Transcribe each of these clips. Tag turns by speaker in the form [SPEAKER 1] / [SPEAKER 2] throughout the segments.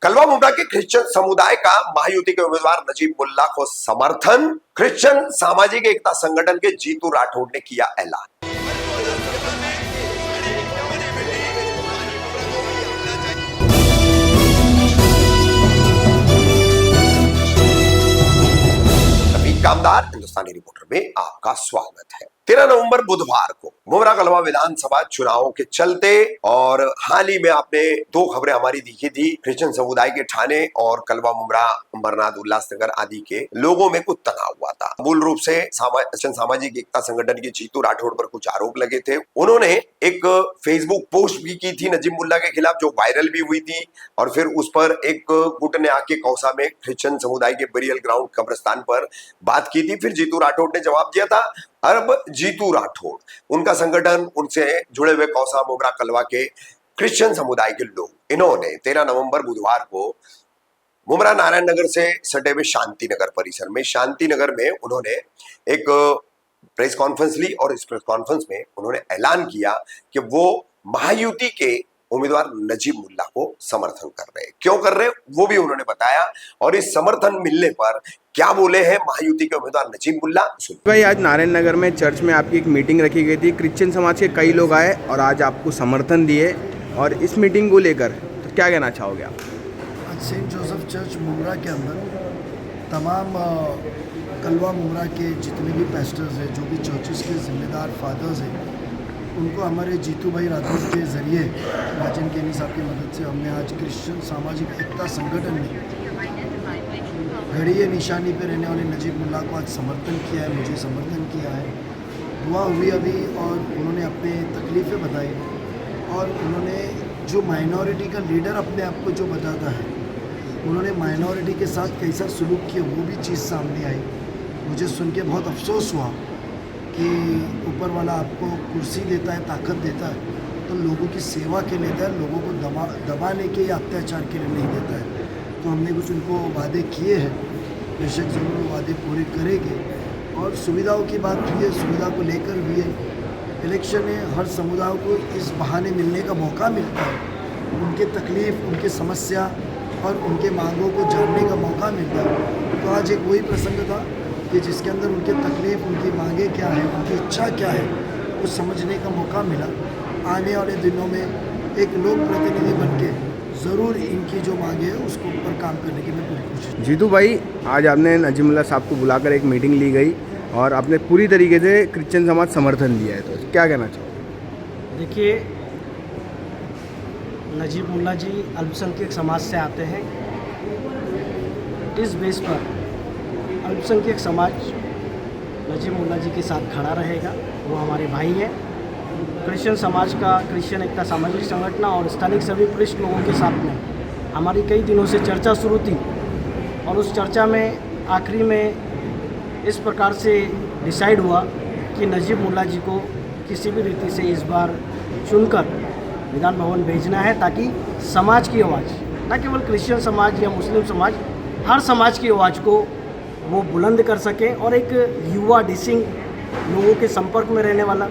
[SPEAKER 1] कलवा मुमरा के क्रिश्चियन समुदाय का महायुति के उम्मीदवार नजीब मुल्ला को समर्थन। क्रिश्चियन सामाजिक एकता संगठन के जीतू राठौड़ ने किया ऐलान। कामदार हिंदुस्तानी रिपोर्टर में आपका स्वागत है। 13 नवंबर बुधवार को मुमरा कलवा विधानसभा चुनावों के चलते और हाल ही में आपने दो खबरें हमारी दिखी थी। क्रिश्चियन समुदाय के ठाणे और कलवा मुमरा अमरनाथ उल्लासनगर आदि के लोगों में कुछ तनाव हुआ था। मूल रूप से सामाजिक एकता संगठन के जीतू राठौड़ पर कुछ आरोप लगे थे। उन्होंने एक फेसबुक पोस्ट भी की थी नजीब मुल्ला के खिलाफ, जो वायरल भी हुई थी, और फिर उस पर एक गुट ने आके कौसा में क्रिश्चियन समुदाय के बरियल ग्राउंड कब्रिस्तान पर बात की थी। फिर जीतू राठौड़ ने जवाब दिया था। अब जीतू राठौड़, उनका संगठन, उनसे जुड़े हुए कौसा मुमरा कलवा के क्रिश्चियन समुदाय के लोग, इन्होंने 13 नवंबर बुधवार को मुमरा नारायण नगर से सटे हुए शांति नगर परिसर में, शांति नगर में उन्होंने एक प्रेस कॉन्फ्रेंस ली और इस प्रेस कॉन्फ्रेंस में उन्होंने ऐलान किया कि वो महायुति के उम्मीदवार नजीब मुल्ला को समर्थन कर रहे हैं। क्यों कर रहे हैं वो भी उन्होंने बताया, और इस समर्थन मिलने पर क्या बोले हैं महायुति के उम्मीदवार नजीब मुल्ला, सुनिए।
[SPEAKER 2] भाई, आज नारायण नगर में चर्च में आपकी एक मीटिंग रखी गई थी। क्रिश्चियन समाज के कई लोग आए और आज आपको समर्थन दिए, और इस मीटिंग को लेकर तो क्या कहना चाहोगे आप?
[SPEAKER 3] आज सेंट जोसेफ चर्च मुमरा के अंदर तमाम कलवा मुमरा के जितने भी पेस्टर्स हैं, जो भी चर्चेस के जिम्मेदार फादर्स हैं, उनको हमारे जीतू भाई राठौड़ के ज़रिए, राजन केनी साहब की मदद से, हमने आज क्रिश्चियन सामाजिक एकता संगठन ने घड़ी निशानी पे रहने वाले नजीब मुल्ला को आज समर्थन किया है, मुझे समर्थन किया है। दुआ हुई अभी, और उन्होंने अपने तकलीफ़ें बताई, और उन्होंने जो माइनॉरिटी का लीडर अपने आप को जो बताता है, उन्होंने माइनॉरिटी के साथ कैसा सलूक किया वो भी चीज़ सामने आई। मुझे सुन के बहुत अफसोस हुआ कि ऊपर वाला आपको कुर्सी देता है, ताकत देता है, तो लोगों की सेवा के लिए देता है, लोगों को दबाने के या अत्याचार के लिए नहीं देता है। तो हमने कुछ उनको वादे किए हैं, बेशक ज़रूर वादे पूरे करेंगे। और सुविधाओं की बात हुई है, सुविधा को लेकर भी है। इलेक्शन में हर समुदाय को इस बहाने मिलने का मौका मिलता है, उनके तकलीफ़, उनके समस्या और उनके मांगों को जानने का मौका मिलता है। तो आज एक वही प्रसंग था कि जिसके अंदर उनके तकलीफ़, उनकी मांगें क्या है, उनकी इच्छा क्या है, वो समझने का मौका मिला। आने वाले दिनों में एक लोक प्रतिनिधि बनके ज़रूर इनकी जो मांगे है उसको ऊपर काम करने की मैं पूरी कोशिश।
[SPEAKER 2] जीतू भाई, आज आपने नजीब मुल्ला साहब को बुलाकर एक मीटिंग ली गई और आपने पूरी तरीके से क्रिश्चियन समाज समर्थन दिया है, तो क्या कहना चाहोगे?
[SPEAKER 4] देखिए, नजीब मुल्ला जी अल्पसंख्यक समाज से आते हैं। इस बेस पर अल्पसंख्यक समाज नजीब मुल्ला जी के साथ खड़ा रहेगा, वो हमारे भाई हैं। क्रिश्चियन समाज का, क्रिश्चियन एकता सामाजिक संगठन और स्थानिक सभी वरिष्ठ लोगों के साथ में हमारी कई दिनों से चर्चा शुरू थी, और उस चर्चा में आखिरी में इस प्रकार से डिसाइड हुआ कि नजीब मुल्ला जी को किसी भी रीति से इस बार चुनकर विधान भवन भेजना है, ताकि समाज की आवाज़, न केवल क्रिश्चियन समाज या मुस्लिम समाज, हर समाज की आवाज़ को वो बुलंद कर सकें। और एक युवा डिसिंग, लोगों के संपर्क में रहने वाला,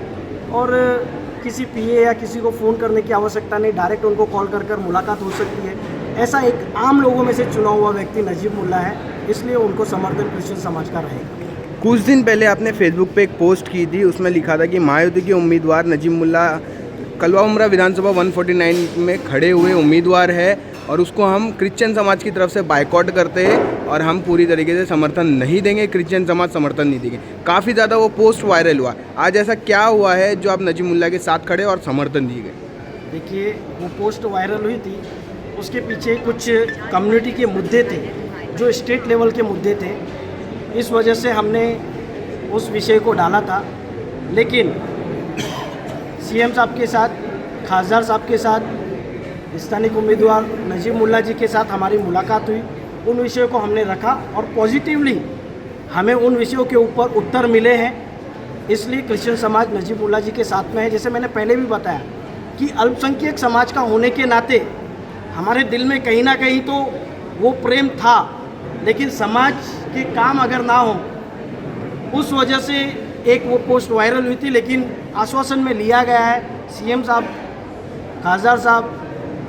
[SPEAKER 4] और किसी पीए या किसी को फ़ोन करने की आवश्यकता नहीं, डायरेक्ट उनको कॉल कर मुलाकात हो सकती है, ऐसा एक आम लोगों में से चुना हुआ व्यक्ति नजीब मुल्ला है। इसलिए उनको समर्थन क्रिश्चियन समाज का रहेगा।
[SPEAKER 2] कुछ दिन पहले आपने फेसबुक पे एक पोस्ट की थी, उसमें लिखा था कि महायुति के उम्मीदवार नजीब मुल्ला कलवा मुमरा विधानसभा 149 में खड़े हुए उम्मीदवार है, और उसको हम क्रिश्चियन समाज की तरफ से बायकॉट करते हैं, और हम पूरी तरीके से समर्थन नहीं देंगे, क्रिश्चियन समाज समर्थन नहीं देंगे। काफ़ी ज़्यादा वो पोस्ट वायरल हुआ। आज ऐसा क्या हुआ है जो आप नजीब मुल्ला के साथ खड़े और समर्थन दिए गए?
[SPEAKER 4] देखिए, वो पोस्ट वायरल हुई थी, उसके पीछे कुछ कम्युनिटी के मुद्दे थे, जो स्टेट लेवल के मुद्दे थे। इस वजह से हमने उस विषय को डाला था, लेकिन सीएम साहब के साथ, खासदार साहब के साथ, स्थानिक उम्मीदवार नजीब मुल्ला जी के साथ हमारी मुलाकात हुई। उन विषयों को हमने रखा, और पॉजिटिवली हमें उन विषयों के ऊपर उत्तर मिले हैं। इसलिए क्रिश्चियन समाज नजीब मुल्ला जी के साथ में है। जैसे मैंने पहले भी बताया कि अल्पसंख्यक समाज का होने के नाते हमारे दिल में कहीं ना कहीं तो वो प्रेम था, लेकिन समाज के काम अगर ना हो, उस वजह से एक वो पोस्ट वायरल हुई थी। लेकिन आश्वासन में लिया गया है सीएम साहब, खासदार साहब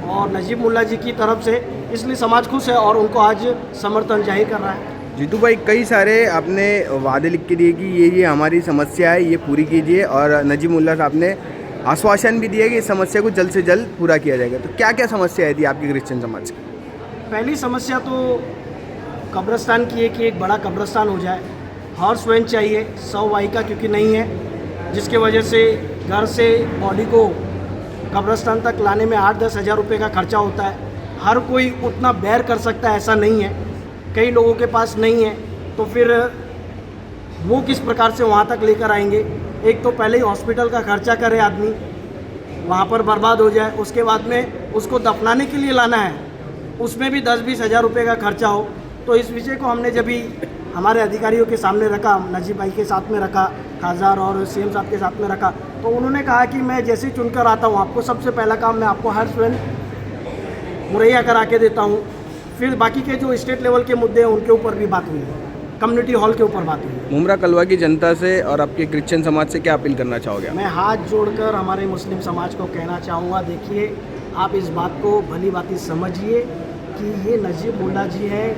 [SPEAKER 4] और नजीब मुल्ला जी की तरफ से इसलिए समाज खुश है और उनको आज समर्थन जाहिर कर रहा है।
[SPEAKER 2] जीतू भाई, कई सारे आपने वादे लिख के दिए कि ये हमारी समस्या है, ये पूरी कीजिए, और नजीमुल्लाह साहब ने आश्वासन भी दिया कि इस समस्या को जल्द से जल्द पूरा किया जाएगा। तो क्या क्या समस्या थी आपकी क्रिश्चियन समाज की?
[SPEAKER 4] पहली समस्या तो कब्रिस्तान की है कि एक बड़ा कब्रिस्तान हो जाए। हॉर्स वैन चाहिए 100 वाई का, क्योंकि नहीं है, जिसकी वजह से घर से बॉडी को कब्रिस्तान तक लाने में 8-10 हज़ार रुपये का खर्चा होता है। हर कोई उतना बेयर कर सकता है ऐसा नहीं है, कई लोगों के पास नहीं है, तो फिर वो किस प्रकार से वहाँ तक लेकर आएंगे। एक तो पहले ही हॉस्पिटल का खर्चा करे आदमी, वहाँ पर बर्बाद हो जाए, उसके बाद में उसको दफनाने के लिए लाना है, उसमें भी 10-20 हज़ार रुपये का खर्चा हो। तो इस विषय को हमने जब भी हमारे अधिकारियों के सामने रखा, नजीब भाई के साथ में रखा, खासदार और सीएम साहब के साथ में रखा, तो उन्होंने कहा कि मैं जैसे ही चुनकर आता हूँ, आपको सबसे पहला काम मैं आपको हर स्वयं मुहैया करा के देता हूँ। फिर बाकी के जो स्टेट लेवल के मुद्दे हैं उनके ऊपर भी बात हुई है, कम्युनिटी हॉल के ऊपर बात हुई है।
[SPEAKER 2] मुमरा कलवा की जनता से और आपके क्रिश्चियन समाज से क्या अपील करना चाहोगे?
[SPEAKER 4] मैं हाथ जोड़कर हमारे मुस्लिम समाज को कहना चाहूँगा, देखिए आप इस बात को भली भांति समझिए कि ये नजीब मुल्ला जी है,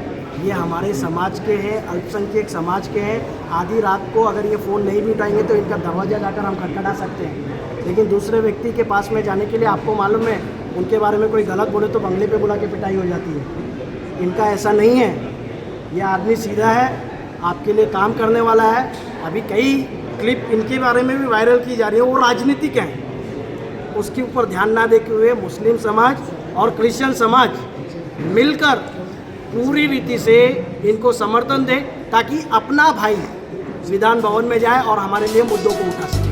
[SPEAKER 4] ये हमारे समाज के हैं, अल्पसंख्यक समाज के हैं। आधी रात को अगर ये फ़ोन नहीं भी उठाएंगे तो इनका दरवाज़ा जाकर हम खटखटा सकते हैं, लेकिन दूसरे व्यक्ति के पास में जाने के लिए आपको मालूम है उनके बारे में कोई गलत बोले तो बंगले पे बुला के पिटाई हो जाती है। इनका ऐसा नहीं है, ये आदमी सीधा है, आपके लिए काम करने वाला है। अभी कई क्लिप इनके बारे में भी वायरल की जा रही है, वो राजनीतिक हैं, उसके ऊपर ध्यान ना देते हुए मुस्लिम समाज और क्रिश्चियन समाज मिलकर पूरी रीति से इनको समर्थन दे, ताकि अपना भाई विधान भवन में जाए और हमारे लिए मुद्दों को उठा सके।